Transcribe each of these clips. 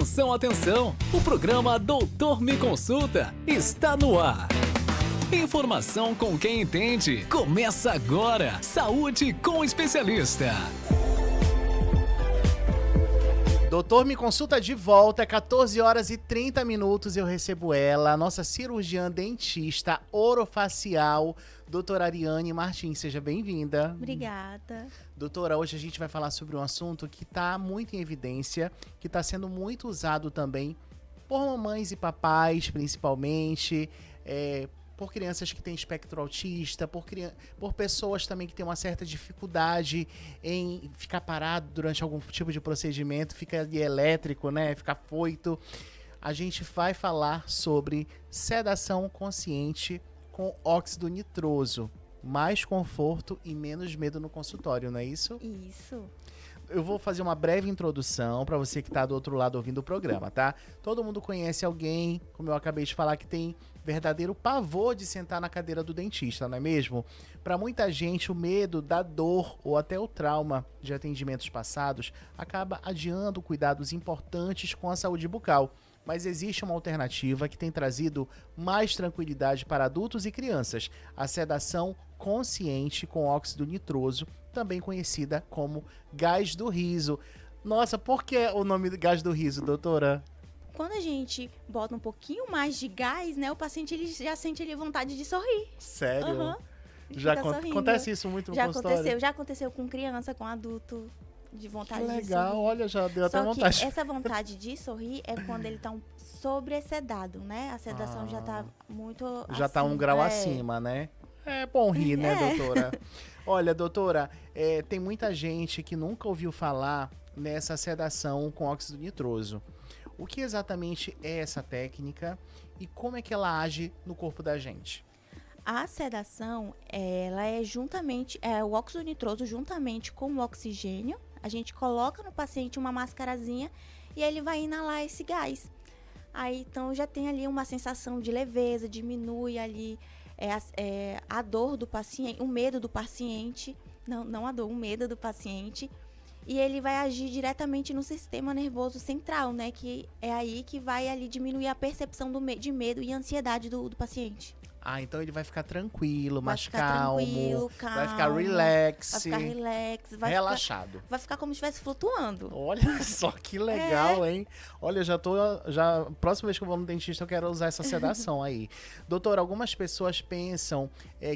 Atenção, atenção! O programa Doutor Me Consulta está no ar. Informação com quem entende. Começa agora. Saúde com o especialista. Doutor Me Consulta de volta, 14 horas e 30 minutos. Eu recebo ela, a nossa cirurgiã dentista orofacial, doutora Ariane Martins. Seja bem-vinda. Obrigada. Doutora, hoje a gente vai falar sobre um assunto que está muito em evidência, que está sendo muito usado também por mamães e papais, principalmente, por crianças que têm espectro autista, por pessoas também que têm uma certa dificuldade em ficar parado durante algum tipo de procedimento, fica ali elétrico, né? Fica afoito. A gente vai falar sobre sedação consciente com óxido nitroso. Mais conforto e menos medo no consultório, não é isso? Isso. Eu vou fazer uma breve introdução para você que está do outro lado ouvindo o programa, tá? Todo mundo conhece alguém, como eu acabei de falar, que tem verdadeiro pavor de sentar na cadeira do dentista, não é mesmo? Para muita gente, o medo da dor ou até o trauma de atendimentos passados acaba adiando cuidados importantes com a saúde bucal. Mas existe uma alternativa que tem trazido mais tranquilidade para adultos e crianças, a sedação consciente com óxido nitroso, também conhecida como gás do riso. Nossa, por que o nome gás do riso, doutora? Quando a gente bota um pouquinho mais de gás, né, o paciente ele já sente ali vontade de sorrir. Sério? Uhum. Já acontece isso muito no consultório? Já aconteceu com criança, com adulto, de vontade que de legal, sorrir. olha, já deu até Só vontade. que essa vontade de sorrir é quando ele tá sobressedado, né? A sedação já tá muito já tá um grau acima, né? É bom rir, né, doutora? Olha, doutora, tem muita gente que nunca ouviu falar nessa sedação com óxido nitroso. O que exatamente é essa técnica e como é que ela age no corpo da gente? A sedação, ela é o óxido nitroso juntamente com o oxigênio. A gente coloca no paciente uma mascarazinha e ele vai inalar esse gás. Aí, então, já tem ali uma sensação de leveza, diminui ali a dor do paciente, o medo do paciente. Não a dor, o medo do paciente. E ele vai agir diretamente no sistema nervoso central, né? Que é aí que vai ali diminuir a percepção de medo e ansiedade do paciente. Ah, então ele vai ficar tranquilo, Vai mais ficar calmo, tranquilo, vai ficar relax, vai ficar relax, relaxado. Vai ficar como se estivesse flutuando. Olha só que legal, hein? Olha, próxima vez que eu vou no dentista eu quero usar essa sedação aí. Doutor, algumas pessoas pensam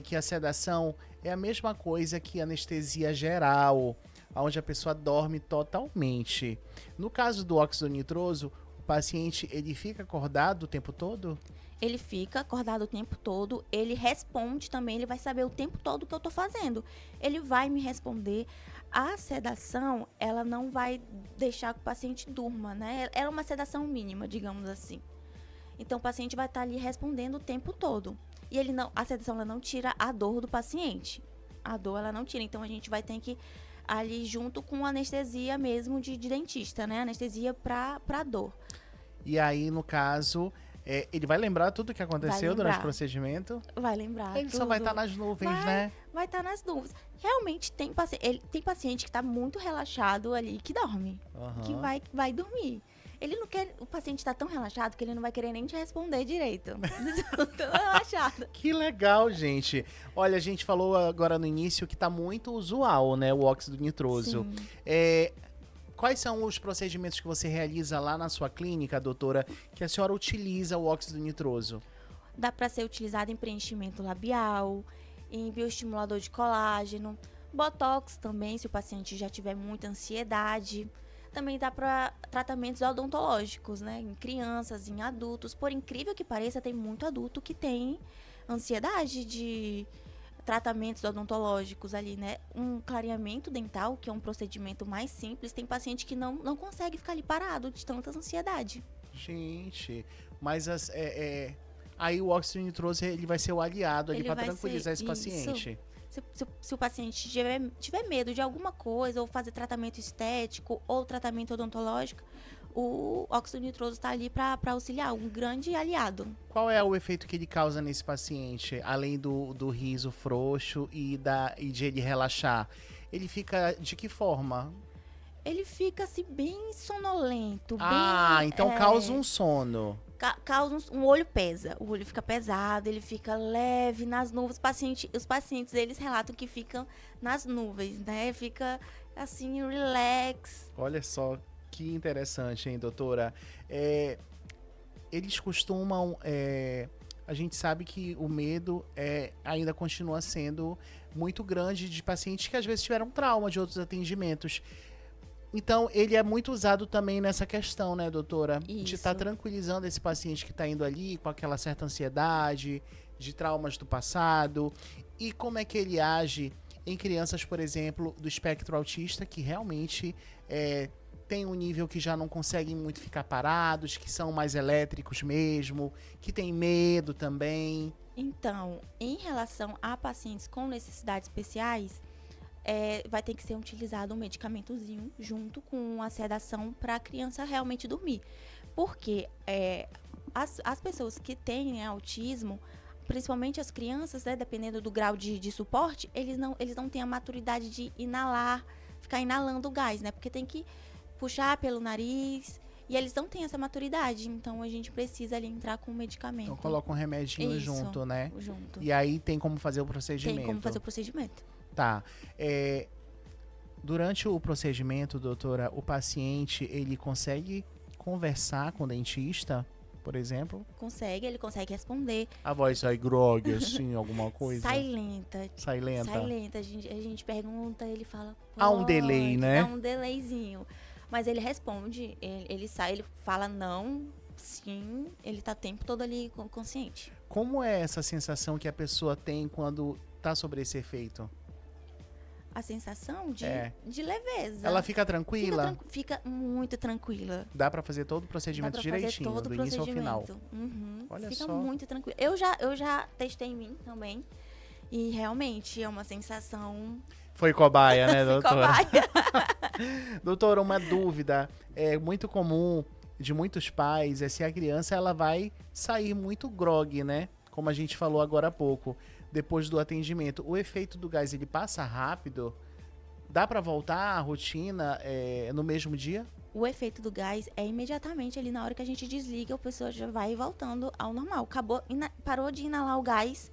que a sedação é a mesma coisa que anestesia geral, onde a pessoa dorme totalmente. No caso do óxido nitroso, o paciente ele fica acordado o tempo todo? Ele fica acordado o tempo todo, ele responde também, ele vai saber o tempo todo o que eu tô fazendo. Ele vai me responder. A sedação, ela não vai deixar que o paciente durma, né? Ela é uma sedação mínima, digamos assim. Então, o paciente vai estar ali respondendo o tempo todo. E a sedação ela não tira a dor do paciente. A dor, ela não tira. Então, a gente vai ter que ali junto com anestesia mesmo de dentista, né? Anestesia pra dor. E aí, no caso, ele vai lembrar tudo o que aconteceu durante o procedimento? Vai lembrar. Ele só vai estar nas nuvens, né? Vai estar nas nuvens. Realmente, tem paciente que está muito relaxado ali, que dorme. Uhum. Que vai dormir. Ele não quer. O paciente está tão relaxado que ele não vai querer nem te responder direito. Tão relaxado. Que legal, gente. Olha, a gente falou agora no início que tá muito usual, né? O óxido nitroso. Quais são os procedimentos que você realiza lá na sua clínica, doutora, que a senhora utiliza o óxido nitroso? Dá para ser utilizado em preenchimento labial, em bioestimulador de colágeno, botox também, se o paciente já tiver muita ansiedade. Também dá para tratamentos odontológicos, né? Em crianças, em adultos. Por incrível que pareça, tem muito adulto que tem ansiedade de tratamentos odontológicos ali, né? Um clareamento dental, que é um procedimento mais simples, tem paciente que não consegue ficar ali parado de tanta ansiedade. Gente, mas aí o óxido nitroso ele vai ser o aliado ali para tranquilizar esse paciente. Se o paciente tiver medo de alguma coisa, ou fazer tratamento estético, ou tratamento odontológico, o óxido nitroso está ali para auxiliar, um grande aliado. Qual é o efeito que ele causa nesse paciente, além do riso frouxo e de ele relaxar? Ele fica de que forma? Ele fica assim bem sonolento, Então causa um sono. Causa um olho pesa, o olho fica pesado, ele fica leve nas nuvens. Os pacientes, eles relatam que ficam nas nuvens, né? Fica assim, relax. Olha só que interessante, hein, doutora? Eles costumam... a gente sabe que o medo ainda continua sendo muito grande de pacientes que às vezes tiveram trauma de outros atendimentos. Então, ele é muito usado também nessa questão, né, doutora? Isso. De estar tranquilizando esse paciente que está indo ali com aquela certa ansiedade, de traumas do passado. E como é que ele age em crianças, por exemplo, do espectro autista, que realmente tem um nível que já não conseguem muito ficar parados, que são mais elétricos mesmo, que tem medo também. Então, em relação a pacientes com necessidades especiais, vai ter que ser utilizado um medicamentozinho junto com a sedação para a criança realmente dormir. Porque as pessoas que têm autismo, principalmente as crianças, né, dependendo do grau de suporte, eles não têm a maturidade de inalar, ficar inalando o gás, né? Porque tem que puxar pelo nariz e eles não têm essa maturidade. Então, a gente precisa ali entrar com o medicamento. Então, coloca um remedinho Isso, junto, né? Junto. E aí tem como fazer o procedimento. Tem como fazer o procedimento. Tá. Durante o procedimento, doutora, o paciente, ele consegue conversar com o dentista, por exemplo? Ele consegue responder. A voz sai grogue, assim, alguma coisa? Sai lenta. Sai lenta? Sai lenta. A gente pergunta, ele fala... Há um delay, né? Há um delayzinho. Mas ele responde, ele sai, ele fala não, sim, ele tá o tempo todo ali consciente. Como é essa sensação que a pessoa tem quando tá sobre esse efeito? A sensação de leveza. Ela fica tranquila? Fica muito tranquila. Dá pra fazer todo o procedimento direitinho, do início ao final. Uhum. Olha fica só. muito tranquila. Eu já testei em mim também. E realmente é uma sensação... Foi cobaia, né, Fui doutora? cobaia. Doutora, uma dúvida. É muito comum de muitos pais se a criança ela vai sair muito grogue, né? Como a gente falou agora há pouco, depois do atendimento. O efeito do gás, ele passa rápido? Dá pra voltar à rotina no mesmo dia? O efeito do gás é imediatamente ali na hora que a gente desliga, a pessoa já vai voltando ao normal. Parou de inalar o gás,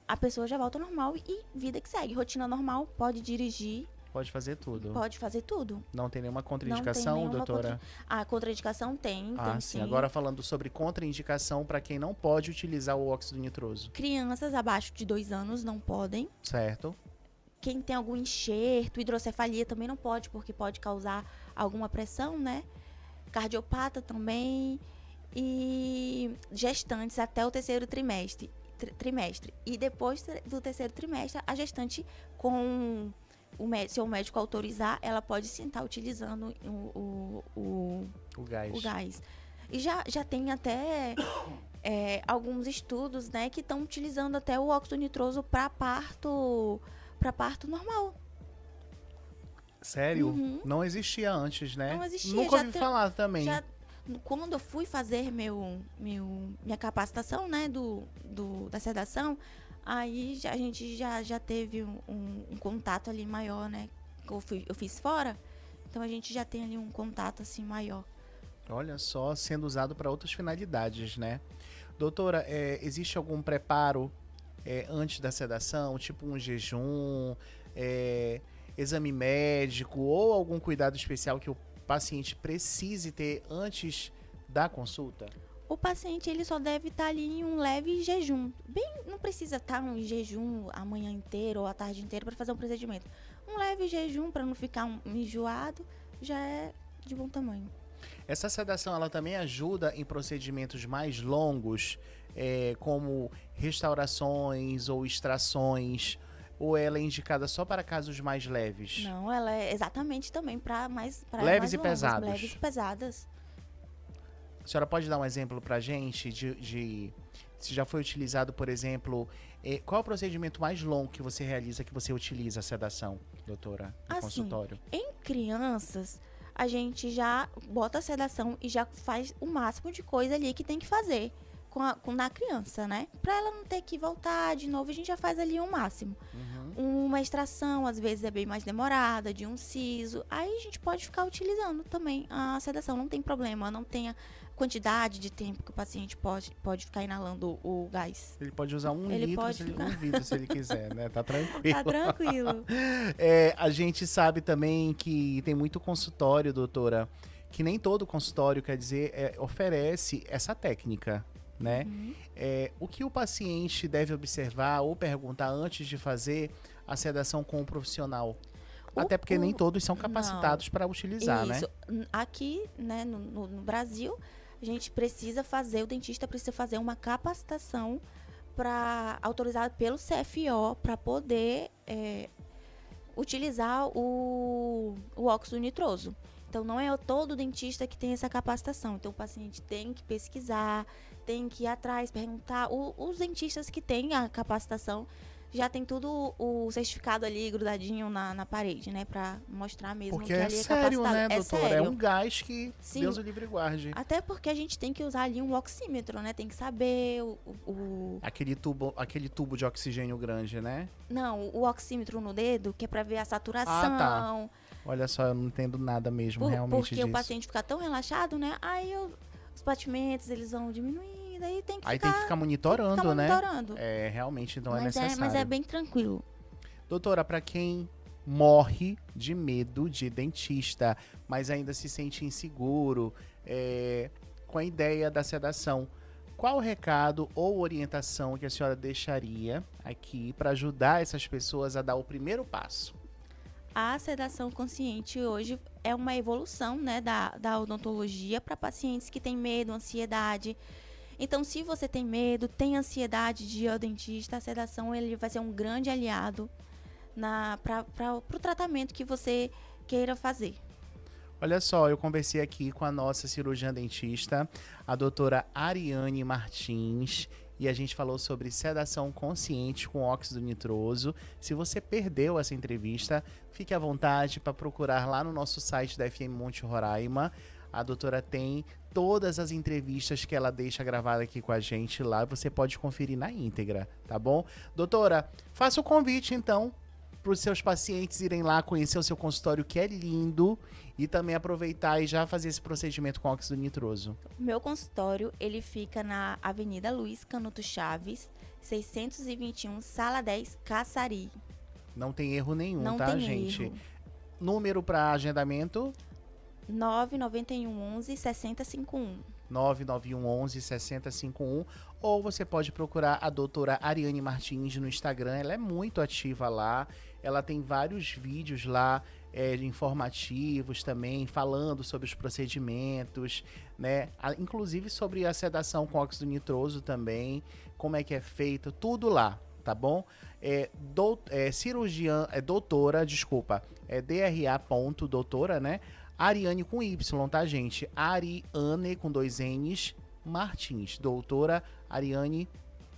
a pessoa já volta ao normal e vida que segue. Rotina normal, pode dirigir. Pode fazer tudo. Pode fazer tudo. Não tem nenhuma contraindicação, doutora? A contraindicação tem. Sim. Agora falando sobre contraindicação para quem não pode utilizar o óxido nitroso. Crianças abaixo de 2 anos não podem. Certo. Quem tem algum enxerto, hidrocefalia também não pode, porque pode causar alguma pressão, né? Cardiopata também. E gestantes até o 3º trimestre. E depois do 3º trimestre, a gestante, se o médico autorizar, ela pode sim estar utilizando o gás. E já tem até alguns estudos, né, que estão utilizando até o óxido nitroso para parto normal. Sério? Uhum. Não existia antes, né? Não existia. Nunca ouvi falar também. Quando eu fui fazer minha capacitação, né, da sedação, aí a gente já teve um contato ali maior, né? Eu fiz fora, então a gente já tem ali um contato assim maior. Olha só, sendo usado para outras finalidades, né? Doutora, existe algum preparo antes da sedação, tipo um jejum, exame médico ou algum cuidado especial que o paciente precise ter antes da consulta? O paciente ele só deve estar ali em um leve jejum. Não precisa estar em jejum a manhã inteira ou a tarde inteira para fazer um procedimento. Um leve jejum para não ficar enjoado já é de bom tamanho. Essa sedação ela também ajuda em procedimentos mais longos, como restaurações ou extrações, ou ela é indicada só para casos mais leves? Não, ela é exatamente também para leves e longas, pesados. Leves e pesadas. A senhora pode dar um exemplo para a gente de se já foi utilizado, por exemplo, qual é o procedimento mais longo que você realiza, que você utiliza a sedação, doutora, no consultório? Em crianças, a gente já bota a sedação e já faz o máximo de coisa ali que tem que fazer. na criança, né? Pra ela não ter que voltar de novo, a gente já faz ali o máximo. Uma extração, às vezes, é bem mais demorada, de um siso. Aí a gente pode ficar utilizando também a sedação, não tem problema, não tem a quantidade de tempo que o paciente pode ficar inalando o gás. Ele pode usar um Ele litro, pode um vidro se ele quiser, né? Tá tranquilo. Tá tranquilo. A gente sabe também que tem muito consultório, doutora, que nem todo consultório, quer dizer, oferece essa técnica, né? O que o paciente deve observar ou perguntar antes de fazer a sedação com o profissional? Até porque nem todos são capacitados para utilizar, Isso. né? Aqui, né, no Brasil, a gente precisa fazer, o dentista precisa fazer uma capacitação autorizada pelo CFO para poder utilizar o óxido nitroso. Então, não é todo dentista que tem essa capacitação. Então, o paciente tem que pesquisar, tem que ir atrás, perguntar. Os dentistas que têm a capacitação já tem tudo o certificado ali grudadinho na parede, né? Pra mostrar mesmo Porque que é ali é sério, capacitado. né, doutora? Sério. É um gás que Sim. Deus o livre e guarde. Até porque a gente tem que usar ali um oxímetro, né? Tem que saber Aquele tubo de oxigênio grande, né? Não, o oxímetro no dedo, que é pra ver a saturação. Ah, tá. Olha só, eu não entendo nada mesmo realmente porque disso. o paciente fica tão relaxado, né? Aí os batimentos, eles vão diminuindo, aí tem que ficar monitorando, né? monitorando. Realmente então Mas é necessário. mas é bem tranquilo. Doutora, para quem morre de medo de dentista, mas ainda se sente inseguro com a ideia da sedação, qual o recado ou orientação que a senhora deixaria aqui para ajudar essas pessoas a dar o primeiro passo? A sedação consciente hoje é uma evolução, né, da odontologia para pacientes que têm medo, ansiedade. Então, se você tem medo, tem ansiedade de ir ao dentista, a sedação ele vai ser um grande aliado para o tratamento que você queira fazer. Olha só, eu conversei aqui com a nossa cirurgiã dentista, a doutora Ariane Martins, e a gente falou sobre sedação consciente com óxido nitroso. Se você perdeu essa entrevista, fique à vontade para procurar lá no nosso site da FM Monte Roraima. A doutora tem todas as entrevistas que ela deixa gravada aqui com a gente lá. Você pode conferir na íntegra, tá bom? Doutora, faça o convite então para os seus pacientes irem lá conhecer o seu consultório, que é lindo, e também aproveitar e já fazer esse procedimento com óxido nitroso. Meu consultório, ele fica na Avenida Luiz Canuto Chaves, 621, Sala 10, Caçari. Não tem erro nenhum, Não tá, tem gente? erro. Número para agendamento? 991 11 6051. 991 11 6051, ou você pode procurar a doutora Ariane Martins no Instagram, ela é muito ativa lá, ela tem vários vídeos lá informativos também, falando sobre os procedimentos, né? Inclusive sobre a sedação com óxido nitroso também, como é que é feito, tudo lá, tá bom? DRA.doutora, né? Ariane com Y, tá, gente? Ariane com 2 N's Martins. Doutora Ariane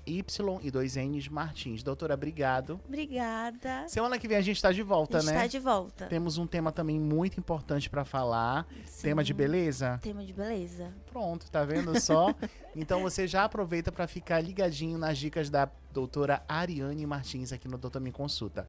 Y e 2 N's Martins. Doutora, obrigado. Obrigada. Semana que vem a gente tá de volta, A gente né? tá de volta. Temos um tema também muito importante pra falar. Sim. Tema de beleza? Tema de beleza. Pronto, tá vendo só? Então você já aproveita pra ficar ligadinho nas dicas da doutora Ariane Martins aqui no Doutor Me Consulta.